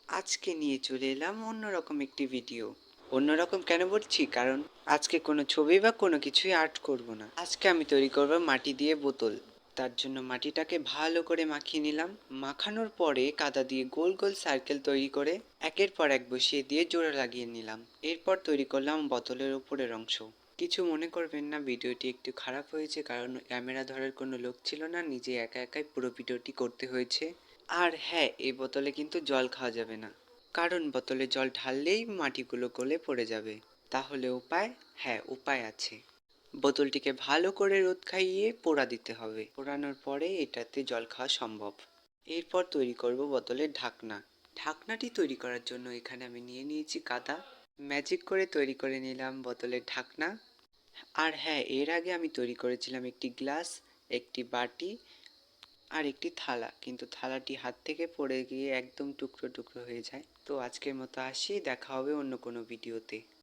আজকে নিয়ে চলে এলাম অন্যরকম একটি ভিডিও। অন্যরকম কেন বলছি, কারণ আজকে কোনো ছবি বা কোনো কিছুই আর্ট করব না। আজকে আমি তৈরি করব মাটি দিয়ে বোতল। তার জন্য মাটিটাকে ভালো করে মাখিয়ে নিলাম। মাখানোর পরে কাদা দিয়ে গোল গোল সার্কেল তৈরি করে একের পর এক বসিয়ে দিয়ে জোড়া লাগিয়ে নিলাম। এরপর তৈরি করলাম বোতলের উপরের অংশ। কিছু মনে করবেন না, ভিডিওটি একটু খারাপ হয়েছে কারণ ক্যামেরা ধরার কোনো লোক ছিল না, নিজে একা একাই পুরো ভিডিওটি করতে হয়েছে। আর হ্যাঁ, এই বোতলে কিন্তু জল খাওয়া যাবে না, কারণ বোতলে জল ঢাললেই মাটিগুলো গলে পড়ে যাবে। তাহলে উপায়? হ্যাঁ, উপায় আছে। বোতলটিকে ভালো করে রোদ খাইয়ে পোড়া দিতে হবে। পোড়ানোর পরে এটাতে জল খাওয়া সম্ভব। এরপর তৈরি করব বোতলের ঢাকনা। ঢাকনাটি তৈরি করার জন্য এখানে আমি নিয়ে নিয়েছি কাদা। ম্যাজিক করে তৈরি করে নিলাম বোতলের ঢাকনা। আর হ্যাঁ, এর আগে আমি তৈরি করেছিলাম একটি গ্লাস, একটি বাটি আর একটি থালা, কিন্তু থালাটি হাত থেকে পড়ে গিয়ে একদম টুকরো টুকরো হয়ে যায়। তো আজকের মতো আসি, দেখা হবে অন্য কোনো ভিডিওতে।